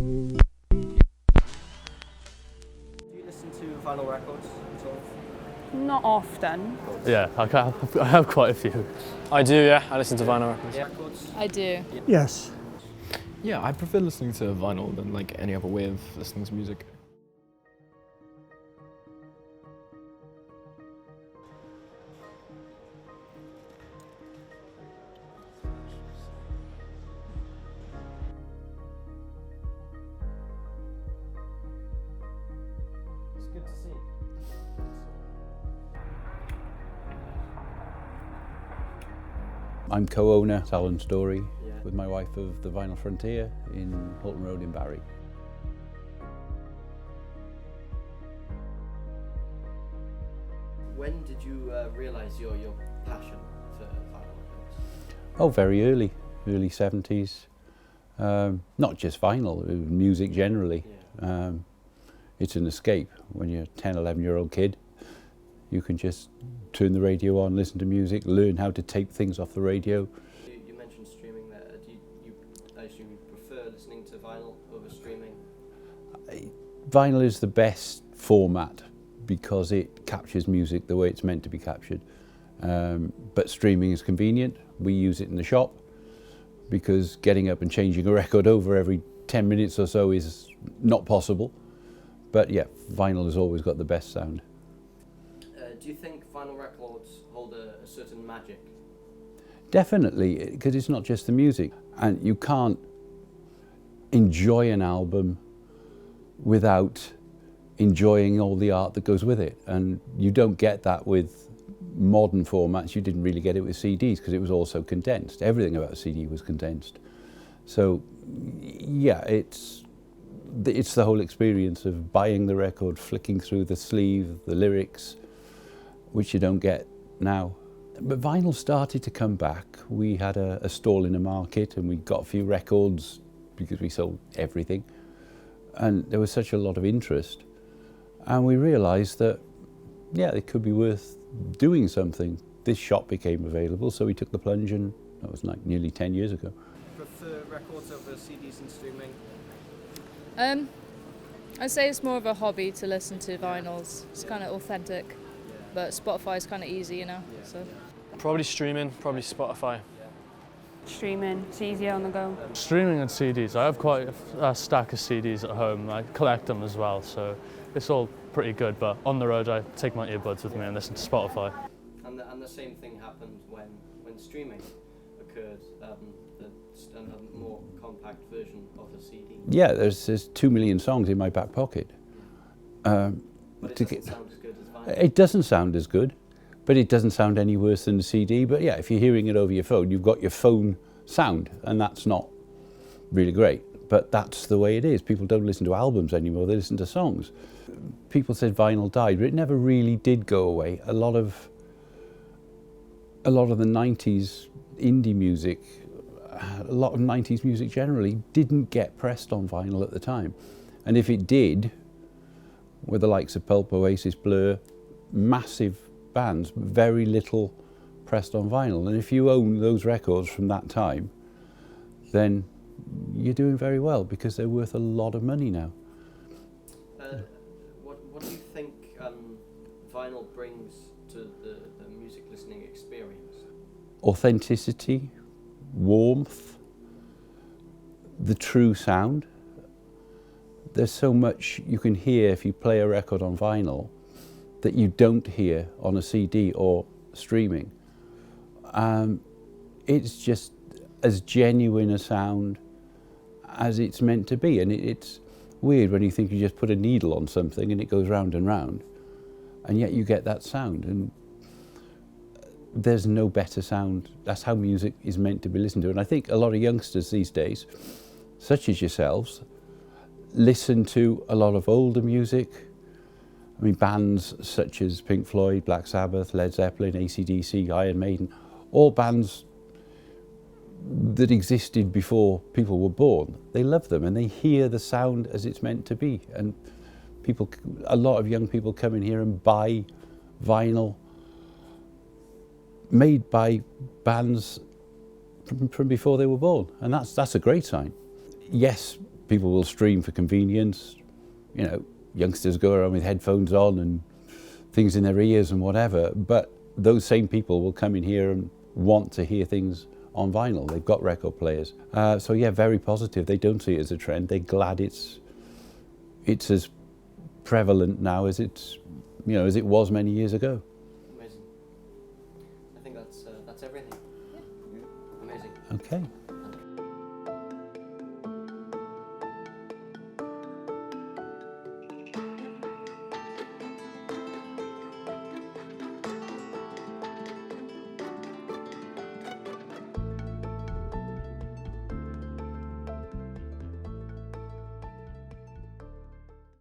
Do you listen to vinyl records at all? Not often. Yeah, I have quite a few. I do, yeah. I listen to vinyl records. Yeah. Records? I do. Yes. Yeah, I prefer listening to vinyl than like any other way of listening to music. It's good to see. I'm co-owner, Alan Story, with my wife of the Vinyl Frontier in Halton Road in Barry. When did you realise your passion for vinyl records? Oh, very early 70s. Not just vinyl, music generally. Yeah. It's an escape. When you're a 10, 11-year-old kid, you can just turn the radio on, listen to music, learn how to tape things off the radio. You mentioned streaming there. I assume you prefer listening to vinyl over streaming? Vinyl is the best format because it captures music the way it's meant to be captured. But streaming is convenient. We use it in the shop because getting up and changing a record over every 10 minutes or so is not possible. But yeah, vinyl has always got the best sound. Do you think vinyl records hold a certain magic? Definitely, because it's not just the music. And you can't enjoy an album without enjoying all the art that goes with it. And you don't get that with modern formats. You didn't really get it with CDs because it was all so condensed. Everything about a CD was condensed. So yeah, it's the whole experience of buying the record, flicking through the sleeve, the lyrics, which you don't get now. But vinyl started to come back. We had a stall in a market and we got a few records because we sold everything. And there was such a lot of interest. And we realised that, yeah, it could be worth doing something. This shop became available, so we took the plunge, and that was like nearly 10 years ago. Prefer records over CDs and streaming? I'd say it's more of a hobby to listen to vinyls. It's kind of authentic, but Spotify is kind of easy, you know. So Probably streaming, probably Spotify. streaming, it's easier on the go. Streaming and CDs. I have quite a stack of CDs at home. I collect them as well, so it's all pretty good. But on the road, I take my earbuds with me and listen to Spotify. And the same thing happened when streaming occurred, a more compact version of a CD. Yeah, there's 2 million songs in my back pocket. But it doesn't sound as good as vinyl. It doesn't sound as good, but it doesn't sound any worse than the CD. But yeah, if you're hearing it over your phone, you've got your phone sound, and that's not really great. But that's the way it is. People don't listen to albums anymore, they listen to songs. People said vinyl died, but it never really did go away. A lot of the 90s indie music, a lot of 90s music generally, didn't get pressed on vinyl at the time. And if it did, with the likes of Pulp, Oasis, Blur, massive bands, very little pressed on vinyl. And if you own those records from that time, then you're doing very well because they're worth a lot of money now. What do you think vinyl brings to the music listening experience? Authenticity, warmth, the true sound. There's so much you can hear if you play a record on vinyl that you don't hear on a CD or streaming. It's just as genuine a sound as it's meant to be, and it's weird when you think you just put a needle on something and it goes round and round, and yet you get that sound, and there's no better sound. That's how music is meant to be listened to. And I think a lot of youngsters these days, such as yourselves, listen to a lot of older music. I mean, bands such as Pink Floyd, Black Sabbath, Led Zeppelin, AC/DC, Iron Maiden, all bands that existed before people were born. They love them and they hear the sound as it's meant to be. And people, a lot of young people come in here and buy vinyl made by bands from before they were born, and that's a great sign. Yes, People will stream for convenience. You know, youngsters go around with headphones on and things in their ears and whatever, but those same people will come in here and want to hear things on vinyl. They've got record players. So yeah, very positive. They don't see it as a trend. They're glad it's as prevalent now as it's, you know, as it was many years ago. Amazing. I think that's everything. Yeah. Amazing. Okay. Fantastic.